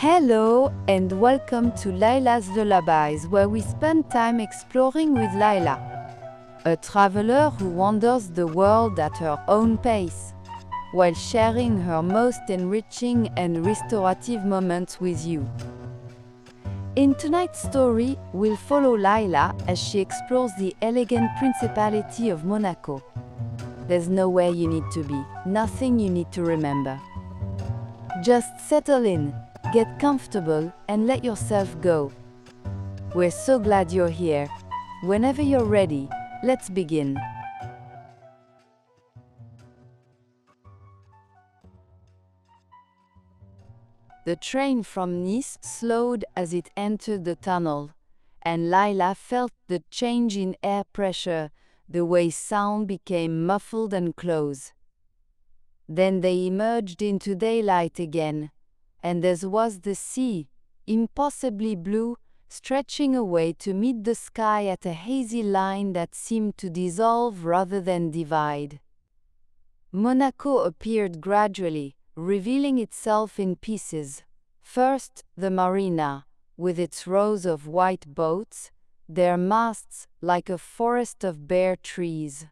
Hello and welcome to Lyla's Lullabies, where we spend time exploring with Lyla, a traveler who wanders the world at her own pace, while sharing her most enriching and restorative moments with you. In tonight's story, we'll follow Lyla as she explores the elegant principality of Monaco. There's nowhere you need to be, nothing you need to remember. Just settle in, get comfortable, and let yourself go. We're so glad you're here. Whenever you're ready, let's begin. The train from Nice slowed as it entered the tunnel, and Lyla felt the change in air pressure, the way sound became muffled and close. Then they emerged into daylight again, and there was the sea, impossibly blue, stretching away to meet the sky at a hazy line that seemed to dissolve rather than divide. Monaco appeared gradually, revealing itself in pieces. First, the marina, with its rows of white boats, their masts like a forest of bare trees.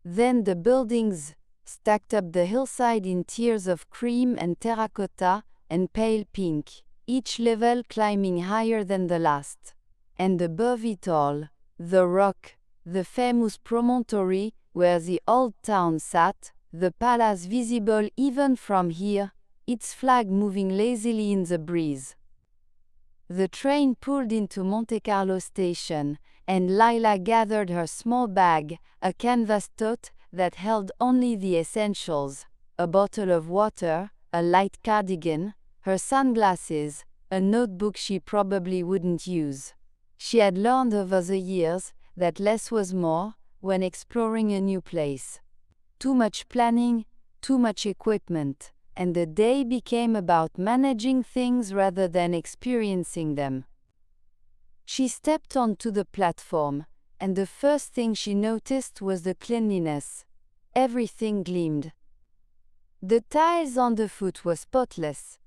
Then the buildings, stacked up the hillside in tiers of cream and terracotta and pale pink, each level climbing higher than the last. And above it all, the rock, the famous promontory where the old town sat, the palace visible even from here, its flag moving lazily in the breeze. The train pulled into Monte Carlo station, and Lyla gathered her small bag, a canvas tote that held only the essentials, a bottle of water, a light cardigan, her sunglasses, a notebook she probably wouldn't use. She had learned over the years that less was more when exploring a new place. Too much planning, too much equipment, and the day became about managing things rather than experiencing them. She stepped onto the platform, and the first thing she noticed was the cleanliness. Everything gleamed. The tiles underfoot were spotless.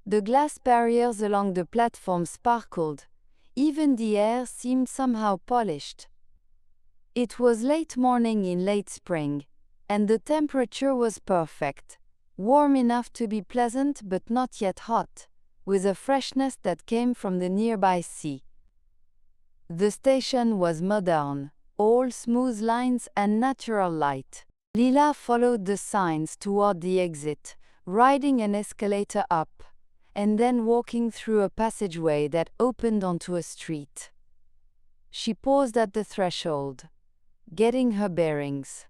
The glass barriers along the platform sparkled. Even the air seemed somehow polished. It was late morning in late spring, and the temperature was perfect, warm enough to be pleasant but not yet hot, with a freshness that came from the nearby sea. The station was modern, all smooth lines and natural light. Lyla followed the signs toward the exit, riding an escalator up, and then walking through a passageway that opened onto a street. She paused at the threshold, getting her bearings.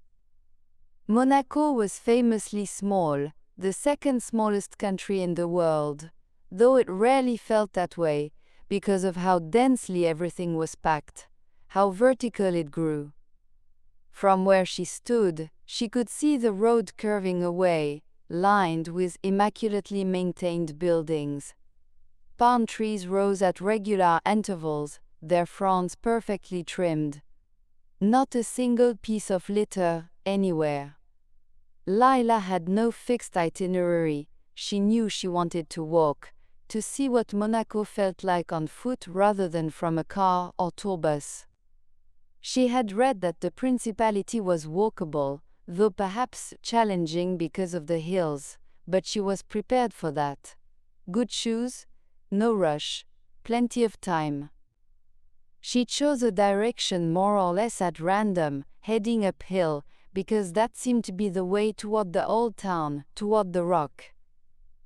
Monaco was famously small, the second smallest country in the world, though it rarely felt that way because of how densely everything was packed, how vertical it grew. From where she stood, she could see the road curving away, lined with immaculately maintained buildings. Palm trees rose at regular intervals, their fronds perfectly trimmed. Not a single piece of litter anywhere. Lyla had no fixed itinerary. She knew she wanted to walk, to see what Monaco felt like on foot rather than from a car or tour bus. She had read that the principality was walkable, though perhaps challenging because of the hills, but she was prepared for that. Good shoes, no rush, plenty of time. She chose a direction more or less at random, heading uphill, because that seemed to be the way toward the old town, toward the rock.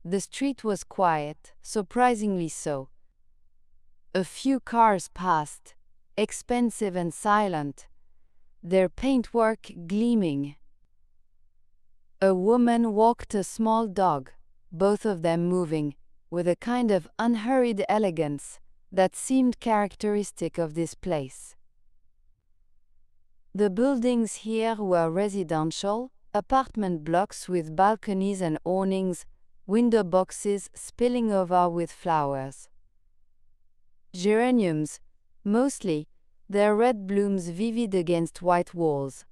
The street was quiet, surprisingly so. A few cars passed, expensive and silent, their paintwork gleaming. A woman walked a small dog, both of them moving, with a kind of unhurried elegance that seemed characteristic of this place. The buildings here were residential, apartment blocks with balconies and awnings, window boxes spilling over with flowers. Geraniums, mostly, their red blooms vivid against white walls.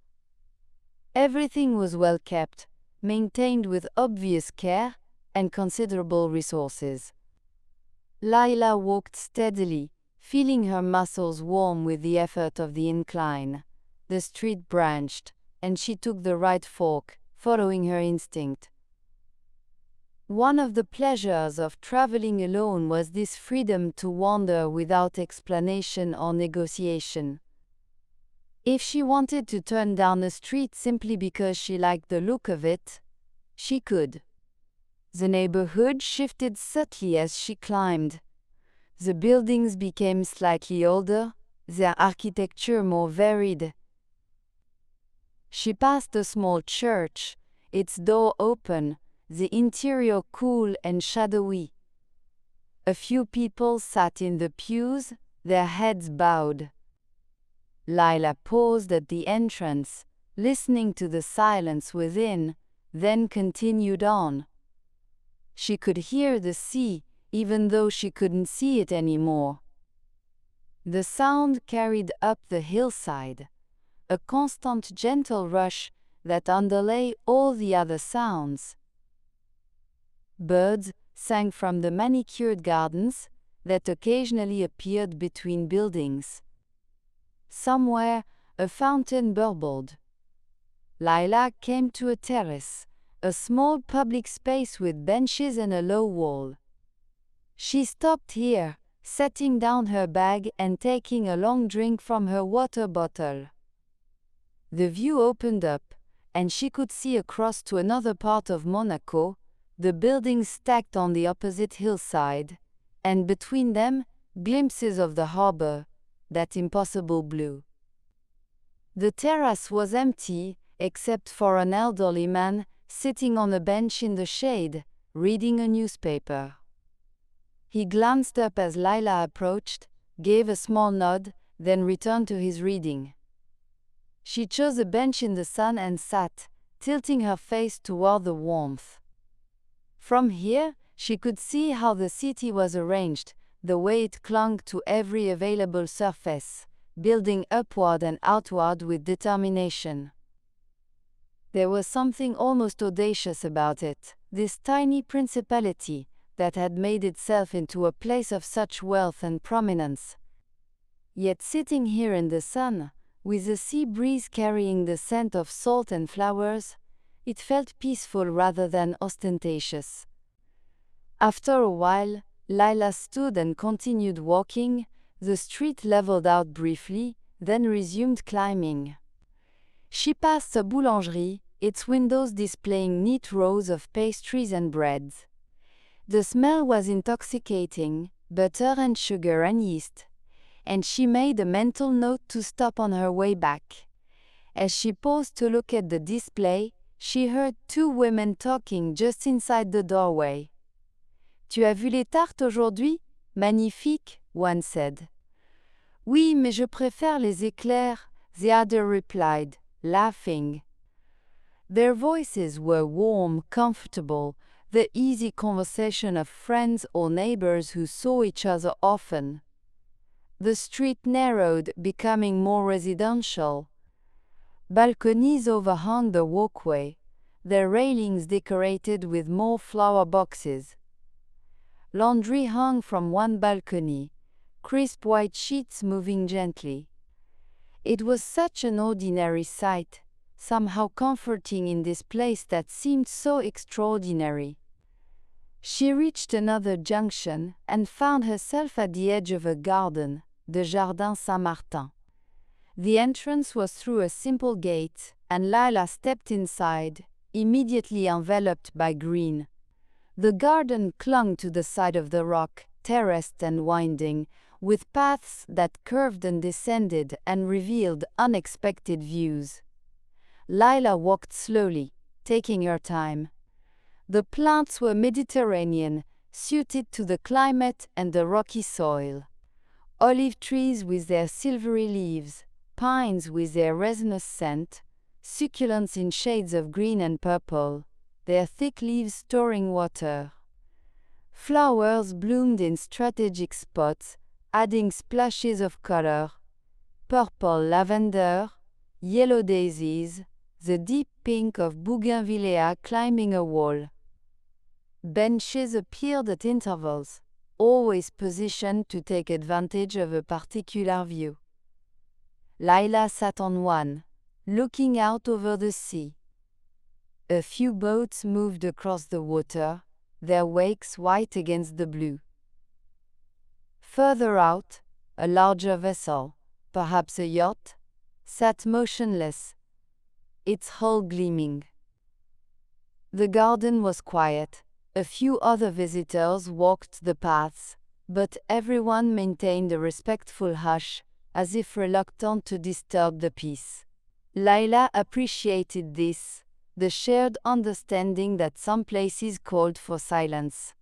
Everything was well kept, maintained with obvious care and considerable resources. Lyla walked steadily, feeling her muscles warm with the effort of the incline. The street branched, and she took the right fork, following her instinct. One of the pleasures of traveling alone was this freedom to wander without explanation or negotiation. If she wanted to turn down a street simply because she liked the look of it, she could. The neighborhood shifted subtly as she climbed. The buildings became slightly older, their architecture more varied. She passed a small church, its door open, the interior cool and shadowy. A few people sat in the pews, their heads bowed. Lyla paused at the entrance, listening to the silence within, then continued on. She could hear the sea, even though she couldn't see it anymore. The sound carried up the hillside, a constant gentle rush that underlay all the other sounds. Birds sang from the manicured gardens that occasionally appeared between buildings. Somewhere, a fountain burbled. Lyla came to a terrace, a small public space with benches and a low wall. She stopped here, setting down her bag and taking a long drink from her water bottle. The view opened up, and she could see across to another part of Monaco, the buildings stacked on the opposite hillside, and between them, glimpses of the harbor, that impossible blue. The terrace was empty, except for an elderly man sitting on a bench in the shade, reading a newspaper. He glanced up as Lyla approached, gave a small nod, then returned to his reading. She chose a bench in the sun and sat, tilting her face toward the warmth. From here, she could see how the city was arranged, the way it clung to every available surface, building upward and outward with determination. There was something almost audacious about it, this tiny principality that had made itself into a place of such wealth and prominence. Yet sitting here in the sun, with the sea breeze carrying the scent of salt and flowers, it felt peaceful rather than ostentatious. After a while, Lyla stood and continued walking. The street leveled out briefly, then resumed climbing. She passed a boulangerie, its windows displaying neat rows of pastries and breads. The smell was intoxicating, butter and sugar and yeast, and she made a mental note to stop on her way back. As she paused to look at the display, she heard two women talking just inside the doorway. Tu as vu les tartes aujourd'hui? Magnifique, one said. Oui, mais je préfère les éclairs, the other replied, laughing. Their voices were warm, comfortable, the easy conversation of friends or neighbors who saw each other often. The street narrowed, becoming more residential. Balconies overhung the walkway, their railings decorated with more flower boxes. Laundry hung from one balcony, crisp white sheets moving gently. It was such an ordinary sight, somehow comforting in this place that seemed so extraordinary. She reached another junction and found herself at the edge of a garden, the Jardins Saint-Martin. The entrance was through a simple gate, and Lyla stepped inside, immediately enveloped by green. The garden clung to the side of the rock, terraced and winding, with paths that curved and descended and revealed unexpected views. Lyla walked slowly, taking her time. The plants were Mediterranean, suited to the climate and the rocky soil. Olive trees with their silvery leaves, pines with their resinous scent, succulents in shades of green and purple, their thick leaves storing water. Flowers bloomed in strategic spots, adding splashes of color. Purple lavender, yellow daisies, the deep pink of bougainvillea climbing a wall. Benches appeared at intervals, always positioned to take advantage of a particular view. Lyla sat on one, looking out over the sea. A few boats moved across the water, their wakes white against the blue. Further out, a larger vessel, perhaps a yacht, sat motionless, its hull gleaming. The garden was quiet. A few other visitors walked the paths, but everyone maintained a respectful hush, as if reluctant to disturb the peace. Lyla appreciated this, the shared understanding that some places called for silence.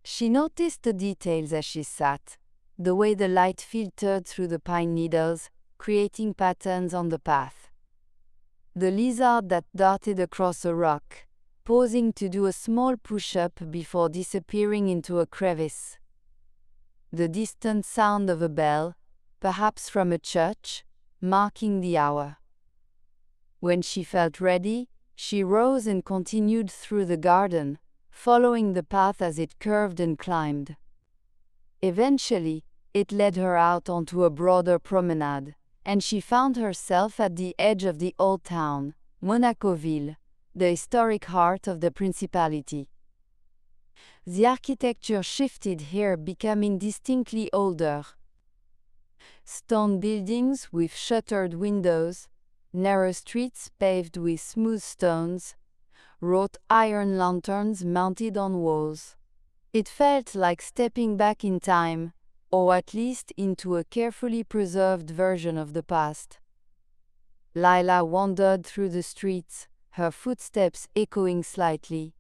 She noticed the details as she sat, the way the light filtered through the pine needles, creating patterns on the path. The lizard that darted across a rock, pausing to do a small push-up before disappearing into a crevice. The distant sound of a bell, perhaps from a church, marking the hour. When she felt ready, she rose and continued through the garden, following the path as it curved and climbed. Eventually, it led her out onto a broader promenade, and she found herself at the edge of the old town, Monaco-Ville, the historic heart of the principality. The architecture shifted here, becoming distinctly older. Stone buildings with shuttered windows, narrow streets paved with smooth stones, wrought iron lanterns mounted on walls. It felt like stepping back in time, or at least into a carefully preserved version of the past. Lyla wandered through the streets, her footsteps echoing slightly.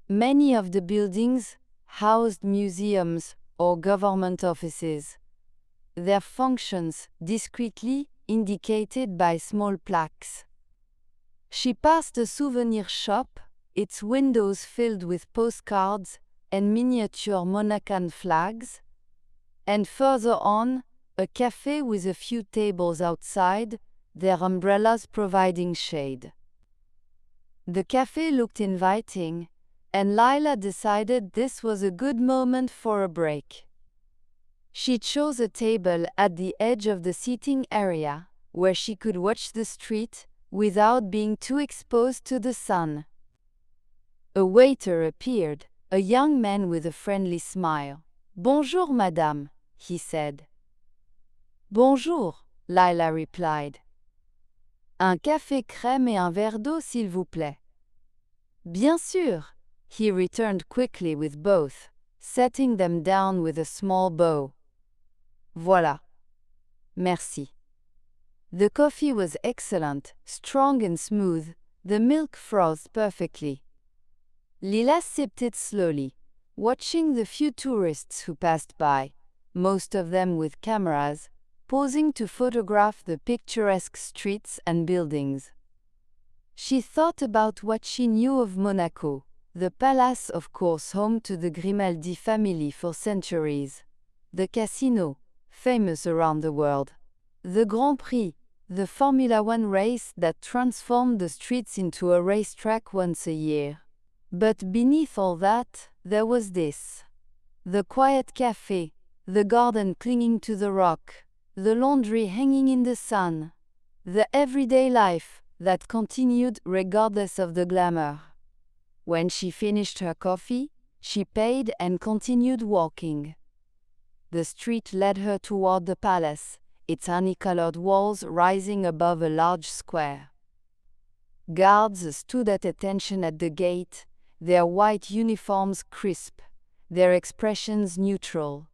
Many of the buildings housed museums or government offices, their functions discreetly indicated by small plaques. She passed a souvenir shop, its windows filled with postcards and miniature Monacan flags, and further on, a café with a few tables outside, their umbrellas providing shade. The café looked inviting, and Lyla decided this was a good moment for a break. She chose a table at the edge of the seating area, where she could watch the street without being too exposed to the sun. A waiter appeared, a young man with a friendly smile. "Bonjour, madame," he said. "Bonjour," Lyla replied. "Un café crème et un verre d'eau, s'il vous plaît." "Bien sûr," he returned quickly with both, setting them down with a small bow. "Voilà. Merci." The coffee was excellent, strong and smooth, the milk frothed perfectly. Lyla sipped it slowly, watching the few tourists who passed by, most of them with cameras, posing to photograph the picturesque streets and buildings. She thought about what she knew of Monaco, the palace of course home to the Grimaldi family for centuries, the casino, famous around the world, the Grand Prix, the Formula One race that transformed the streets into a racetrack once a year. But beneath all that, there was this. The quiet café, the garden clinging to the rock, the laundry hanging in the sun, the everyday life that continued regardless of the glamour. When she finished her coffee, she paid and continued walking. The street led her toward the palace, its honey-colored walls rising above a large square. Guards stood at attention at the gate, their white uniforms crisp, their expressions neutral.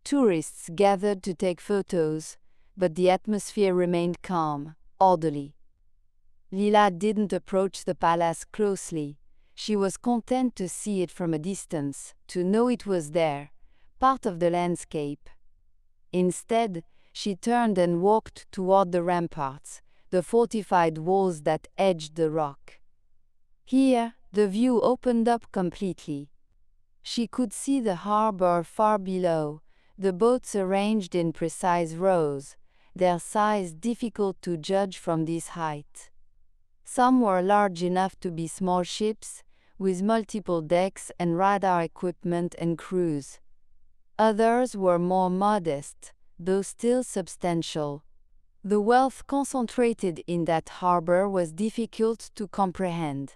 Tourists gathered to take photos, but the atmosphere remained calm, orderly. Lyla didn't approach the palace closely. She was content to see it from a distance, to know it was there, part of the landscape. Instead, she turned and walked toward the ramparts, the fortified walls that edged the rock. Here, the view opened up completely. She could see the harbor far below, the boats arranged in precise rows, their size difficult to judge from this height. Some were large enough to be small ships, with multiple decks and radar equipment and crews. Others were more modest, though still substantial. The wealth concentrated in that harbor was difficult to comprehend.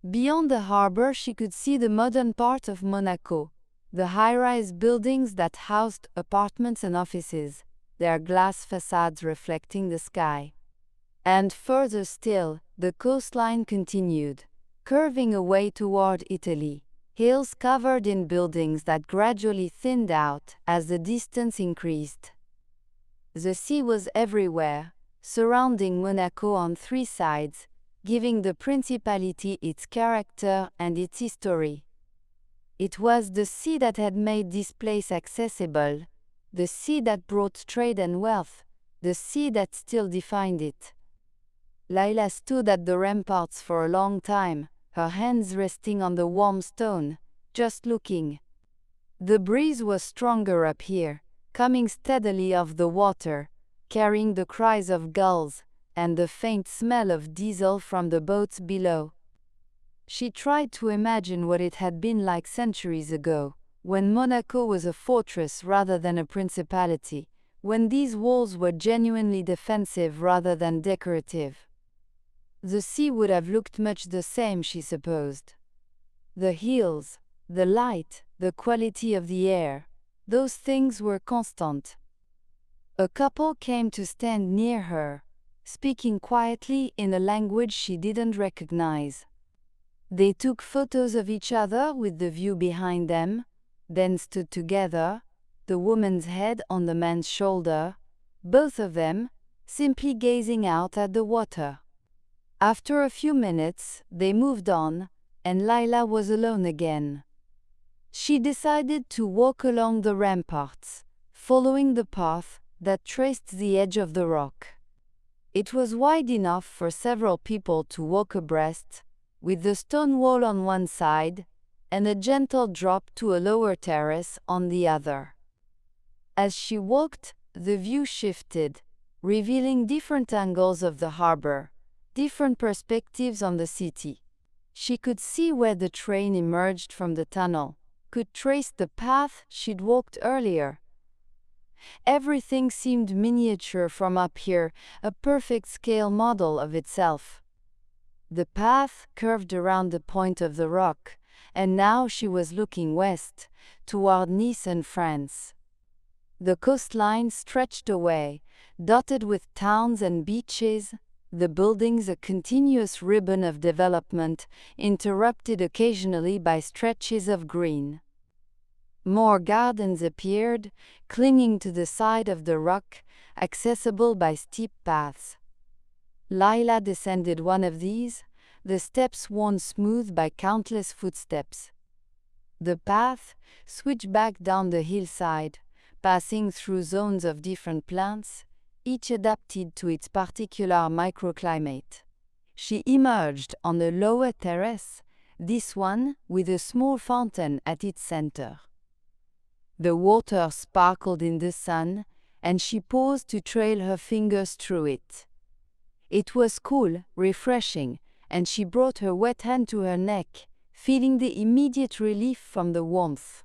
Beyond the harbor she could see the modern part of Monaco, the high-rise buildings that housed apartments and offices, their glass facades reflecting the sky. And further still, the coastline continued, curving away toward Italy, hills covered in buildings that gradually thinned out as the distance increased. The sea was everywhere, surrounding Monaco on three sides, giving the principality its character and its history. It was the sea that had made this place accessible, the sea that brought trade and wealth, the sea that still defined it. Lyla stood at the ramparts for a long time, her hands resting on the warm stone, just looking. The breeze was stronger up here, coming steadily off the water, carrying the cries of gulls and the faint smell of diesel from the boats below. She tried to imagine what it had been like centuries ago, when Monaco was a fortress rather than a principality, when these walls were genuinely defensive rather than decorative. The sea would have looked much the same, she supposed. The hills, the light, the quality of the air, those things were constant. A couple came to stand near her, speaking quietly in a language she didn't recognize. They took photos of each other with the view behind them, then stood together, the woman's head on the man's shoulder, both of them, simply gazing out at the water. After a few minutes, they moved on, and Lyla was alone again. She decided to walk along the ramparts, following the path that traced the edge of the rock. It was wide enough for several people to walk abreast, with the stone wall on one side and a gentle drop to a lower terrace on the other. As she walked, the view shifted, revealing different angles of the harbor, different perspectives on the city. She could see where the train emerged from the tunnel, could trace the path she'd walked earlier. Everything seemed miniature from up here, a perfect scale model of itself. The path curved around the point of the rock, and now she was looking west, toward Nice and France. The coastline stretched away, dotted with towns and beaches, the buildings a continuous ribbon of development, interrupted occasionally by stretches of green. More gardens appeared, clinging to the side of the rock, accessible by steep paths. Lyla descended one of these, the steps worn smooth by countless footsteps. The path switched back down the hillside, passing through zones of different plants, each adapted to its particular microclimate. She emerged on a lower terrace, this one with a small fountain at its center. The water sparkled in the sun, and she paused to trail her fingers through it. It was cool, refreshing, and she brought her wet hand to her neck, feeling the immediate relief from the warmth.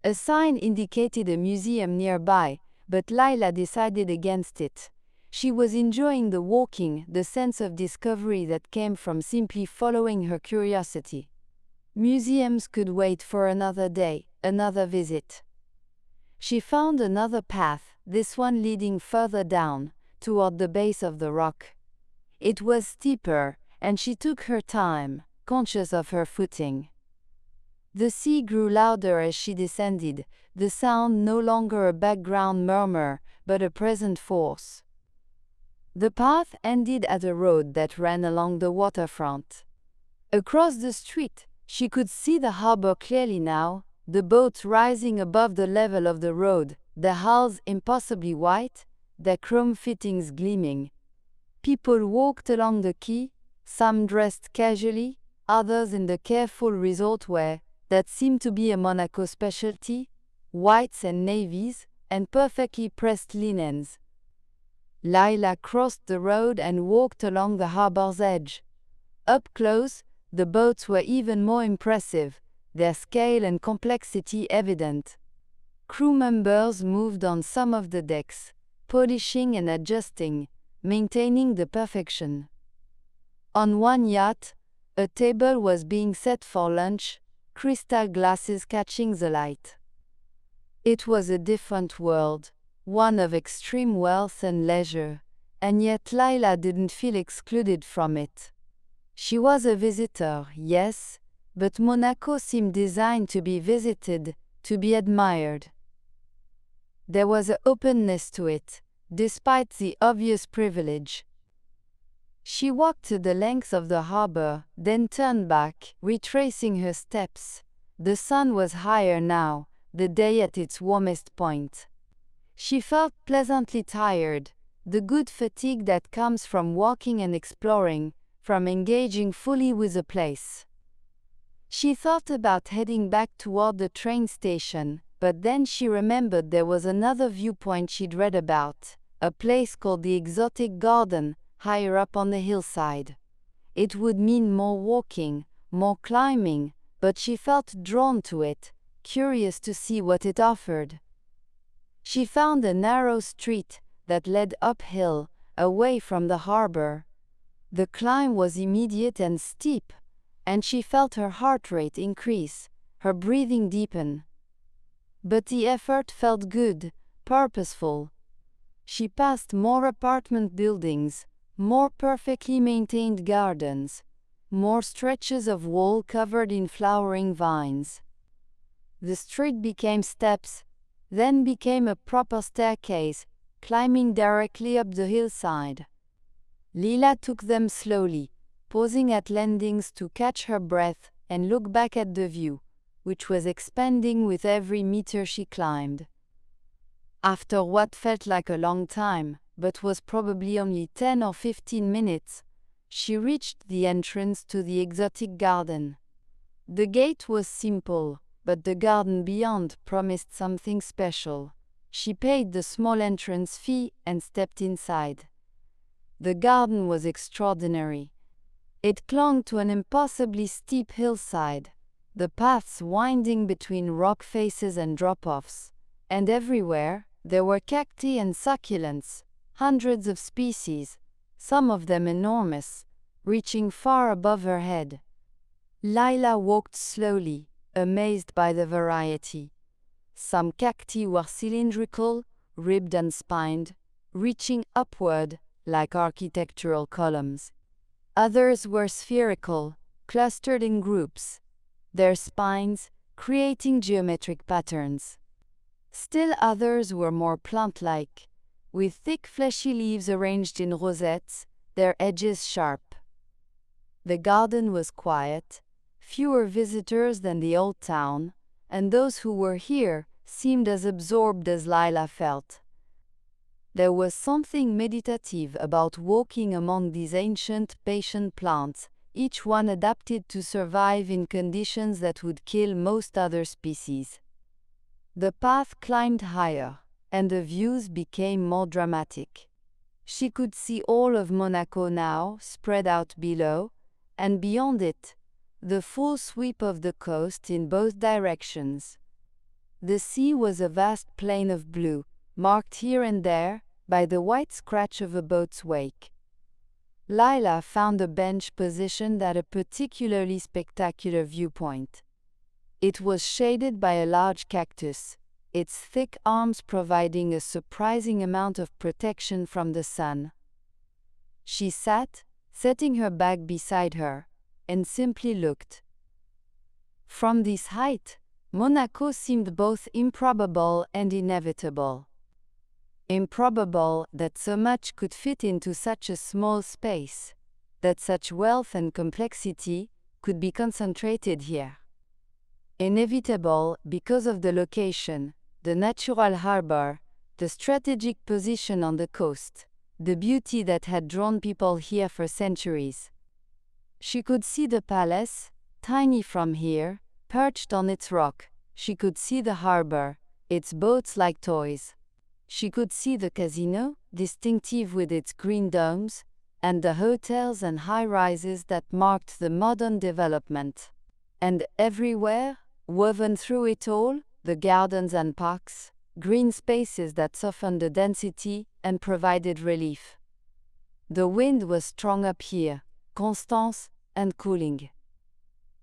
A sign indicated a museum nearby, but Lyla decided against it. She was enjoying the walking, the sense of discovery that came from simply following her curiosity. Museums could wait for another day, another visit. She found another path, this one leading further down, toward the base of the rock. It was steeper, and she took her time, conscious of her footing. The sea grew louder as she descended, the sound no longer a background murmur, but a present force. The path ended at a road that ran along the waterfront. Across the street, she could see the harbor clearly now, the boats rising above the level of the road, the hulls impossibly white, their chrome fittings gleaming. People walked along the quay, some dressed casually, others in the careful resort wear that seemed to be a Monaco specialty, whites and navies, and perfectly pressed linens. Lyla crossed the road and walked along the harbor's edge. Up close, The boats were even more impressive, their scale and complexity evident. Crew members moved on some of the decks, polishing and adjusting, maintaining the perfection. On one yacht, a table was being set for lunch, crystal glasses catching the light. It was a different world, one of extreme wealth and leisure, and yet Lyla didn't feel excluded from it. She was a visitor, yes, but Monaco seemed designed to be visited, to be admired. There was an openness to it, despite the obvious privilege. She walked to the length of the harbor, then turned back, retracing her steps. The sun was higher now, the day at its warmest point. She felt pleasantly tired, the good fatigue that comes from walking and exploring, from engaging fully with a place. She thought about heading back toward the train station, but then she remembered there was another viewpoint she'd read about, a place called the Exotic Garden, higher up on the hillside. It would mean more walking, more climbing, but she felt drawn to it, curious to see what it offered. She found a narrow street that led uphill, away from the harbor. The climb was immediate and steep, and she felt her heart rate increase, her breathing deepen. But the effort felt good, purposeful. She passed more apartment buildings, more perfectly maintained gardens, more stretches of wall covered in flowering vines. The street became steps, then became a proper staircase, climbing directly up the hillside. Lyla took them slowly, pausing at landings to catch her breath and look back at the view, which was expanding with every meter she climbed. After what felt like a long time, but was probably only 10 or 15 minutes, she reached the entrance to the exotic garden. The gate was simple, but the garden beyond promised something special. She paid the small entrance fee and stepped inside. The garden was extraordinary. It clung to an impossibly steep hillside, the paths winding between rock faces and drop-offs, and everywhere there were cacti and succulents, hundreds of species, some of them enormous, reaching far above her head. Lyla walked slowly, amazed by the variety. Some cacti were cylindrical, ribbed and spined, reaching upward like architectural columns. Others were spherical, clustered in groups, their spines creating geometric patterns. Still others were more plant-like, with thick fleshy leaves arranged in rosettes, their edges sharp. The garden was quiet, fewer visitors than the old town, and those who were here seemed as absorbed as Lyla felt. There was something meditative about walking among these ancient, patient plants, each one adapted to survive in conditions that would kill most other species. The path climbed higher, and the views became more dramatic. She could see all of Monaco now, spread out below, and beyond it, the full sweep of the coast in both directions. The sea was a vast plain of blue, marked here and there by the white scratch of a boat's wake. Lyla found a bench positioned at a particularly spectacular viewpoint. It was shaded by a large cactus, its thick arms providing a surprising amount of protection from the sun. She sat, setting her bag beside her, and simply looked. From this height, Monaco seemed both improbable and inevitable. Improbable that so much could fit into such a small space, that such wealth and complexity could be concentrated here. Inevitable because of the location, the natural harbor, the strategic position on the coast, the beauty that had drawn people here for centuries. She could see the palace, tiny from here, perched on its rock. She could see the harbor, its boats like toys. She could see the casino, distinctive with its green domes, and the hotels and high-rises that marked the modern development. And everywhere, woven through it all, the gardens and parks, green spaces that softened the density and provided relief. The wind was strong up here, constant and cooling.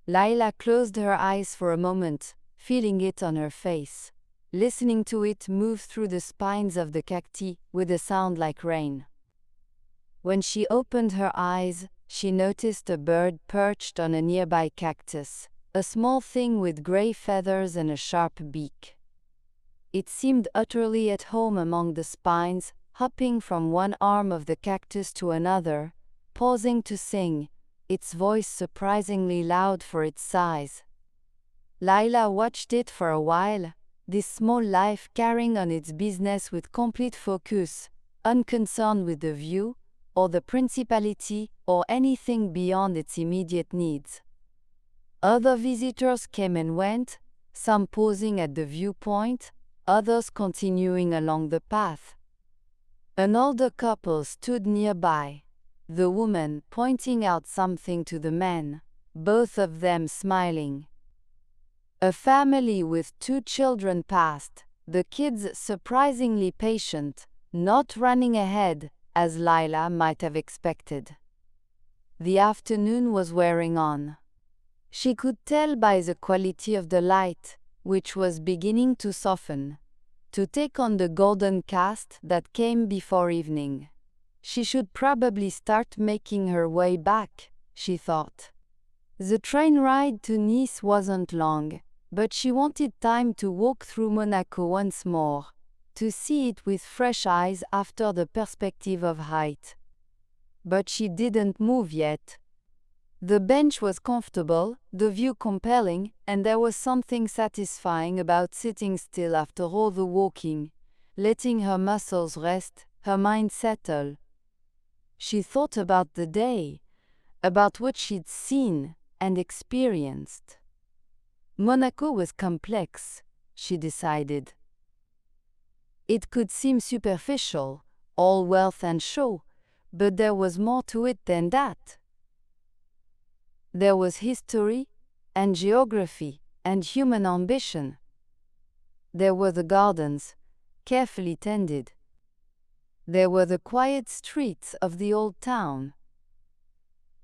Lyla closed her eyes for a moment, feeling it on her face, listening to it move through the spines of the cacti with a sound like rain. When she opened her eyes, she noticed a bird perched on a nearby cactus, a small thing with gray feathers and a sharp beak. It seemed utterly at home among the spines, hopping from one arm of the cactus to another, pausing to sing, its voice surprisingly loud for its size. Lyla watched it for a while, this small life carrying on its business with complete focus, unconcerned with the view, or the principality, or anything beyond its immediate needs. Other visitors came and went, some pausing at the viewpoint, others continuing along the path. An older couple stood nearby, the woman pointing out something to the man, both of them smiling. A family with 2 children passed, the kids surprisingly patient, not running ahead, as Lyla might have expected. The afternoon was wearing on. She could tell by the quality of the light, which was beginning to soften, to take on the golden cast that came before evening. She should probably start making her way back, she thought. The train ride to Nice wasn't long, but she wanted time to walk through Monaco once more, to see it with fresh eyes after the perspective of height. But she didn't move yet. The bench was comfortable, the view compelling, and there was something satisfying about sitting still after all the walking, letting her muscles rest, her mind settle. She thought about the day, about what she'd seen and experienced. Monaco was complex, she decided. It could seem superficial, all wealth and show, but there was more to it than that. There was history, and geography, and human ambition. There were the gardens, carefully tended. There were the quiet streets of the old town.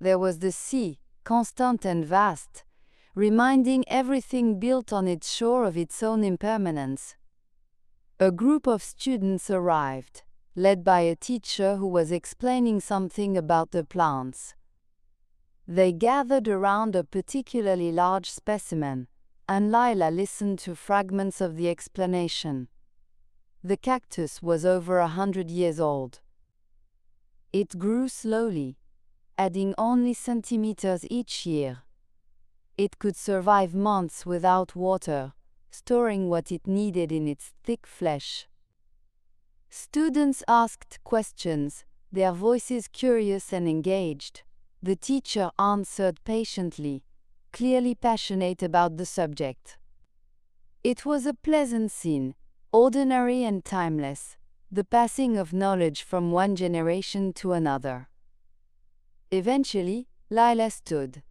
There was the sea, constant and vast, reminding everything built on its shore of its own impermanence. A group of students arrived, led by a teacher who was explaining something about the plants. They gathered around a particularly large specimen, and Lyla listened to fragments of the explanation. The cactus was over 100 years old. It grew slowly, adding only centimeters each year. It could survive months without water, storing what it needed in its thick flesh. Students asked questions, their voices curious and engaged. The teacher answered patiently, clearly passionate about the subject. It was a pleasant scene, ordinary and timeless, the passing of knowledge from one generation to another. Eventually, Lyla stood.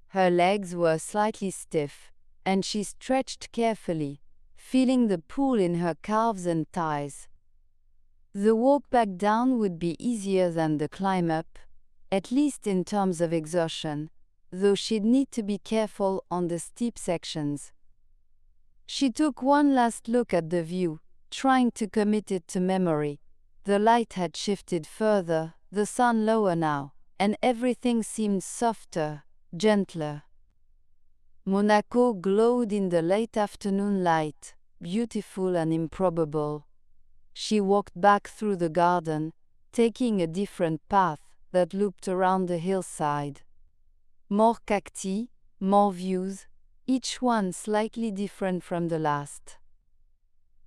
Her legs were slightly stiff, and she stretched carefully, feeling the pull in her calves and thighs. The walk back down would be easier than the climb up, at least in terms of exertion, though she'd need to be careful on the steep sections. She took one last look at the view, trying to commit it to memory. The light had shifted further, the sun lower now, and everything seemed softer, gentler. Monaco glowed in the late afternoon light, beautiful and improbable. She walked back through the garden, taking a different path that looped around the hillside. More cacti, more views, each one slightly different from the last.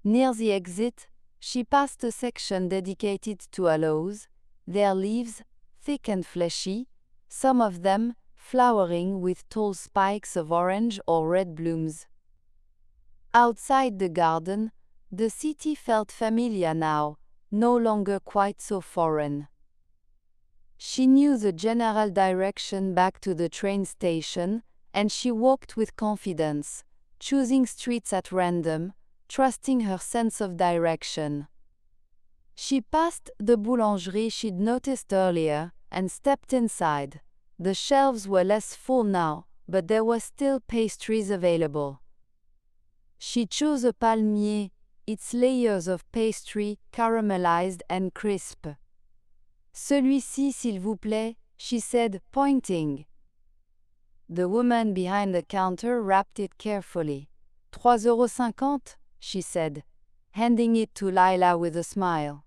Near the exit, she passed a section dedicated to aloes, their leaves, thick and fleshy, some of them flowering with tall spikes of orange or red blooms. Outside the garden, the city felt familiar now, no longer quite so foreign. She knew the general direction back to the train station, and she walked with confidence, choosing streets at random, trusting her sense of direction. She passed the boulangerie she'd noticed earlier and stepped inside. The shelves were less full now, but there were still pastries available. She chose a palmier, its layers of pastry caramelized and crisp. Celui-ci, s'il vous plaît, she said, pointing. The woman behind the counter wrapped it carefully. 3,50 €, she said, handing it to Lyla with a smile.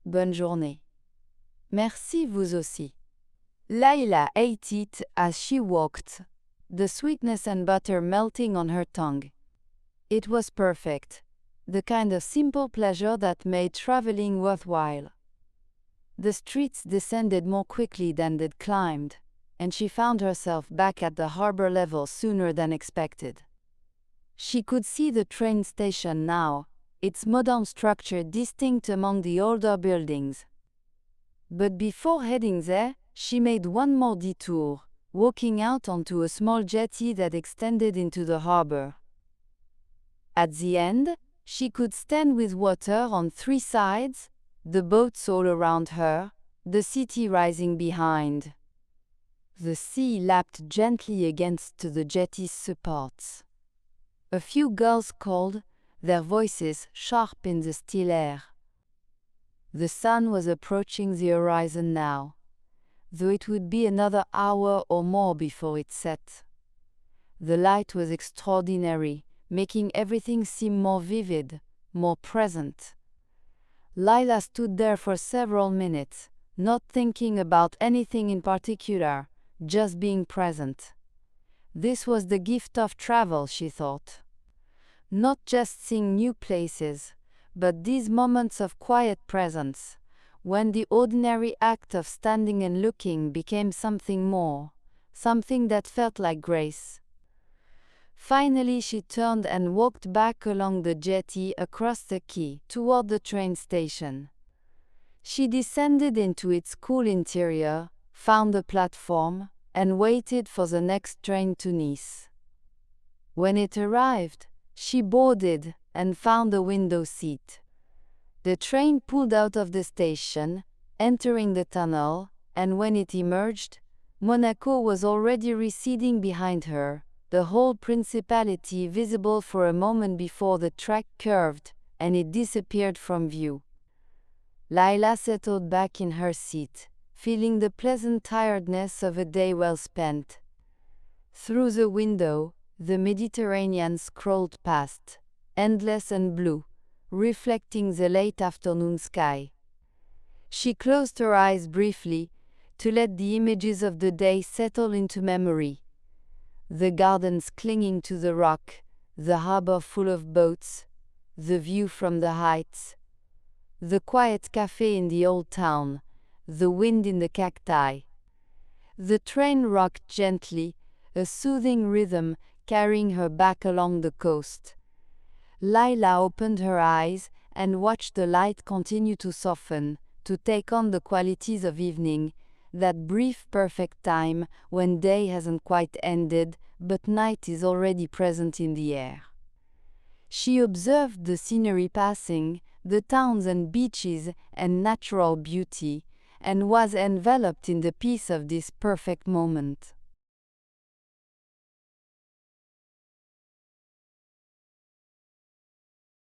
Bonne journée. Merci vous aussi. Lyla ate it as she walked, the sweetness and butter melting on her tongue. It was perfect, the kind of simple pleasure that made traveling worthwhile. The streets descended more quickly than they'd climbed, and she found herself back at the harbor level sooner than expected. She could see the train station now, its modern structure distinct among the older buildings. But before heading there, she made one more detour, walking out onto a small jetty that extended into the harbor. At the end, she could stand with water on 3 sides, the boats all around her, the city rising behind. The sea lapped gently against the jetty's supports. A few girls called, their voices sharp in the still air. The sun was approaching the horizon now, though it would be another hour or more before it set. The light was extraordinary, making everything seem more vivid, more present. Lyla stood there for several minutes, not thinking about anything in particular, just being present. This was the gift of travel, she thought. Not just seeing new places, but these moments of quiet presence, when the ordinary act of standing and looking became something more, something that felt like grace. Finally, she turned and walked back along the jetty across the quay toward the train station. She descended into its cool interior, found a platform, and waited for the next train to Nice. When it arrived, she boarded and found a window seat. The train pulled out of the station, entering the tunnel, and when it emerged, Monaco was already receding behind her, the whole principality visible for a moment before the track curved, and it disappeared from view. Lyla settled back in her seat, feeling the pleasant tiredness of a day well spent. Through the window, the Mediterranean scrolled past, endless and blue, reflecting the late afternoon sky. She closed her eyes briefly, to let the images of the day settle into memory. The gardens clinging to the rock, the harbor full of boats, the view from the heights, the quiet café in the old town, the wind in the cacti. The train rocked gently, a soothing rhythm carrying her back along the coast. Lyla opened her eyes and watched the light continue to soften, to take on the qualities of evening, that brief perfect time when day hasn't quite ended, but night is already present in the air. She observed the scenery passing, the towns and beaches and natural beauty, and was enveloped in the peace of this perfect moment.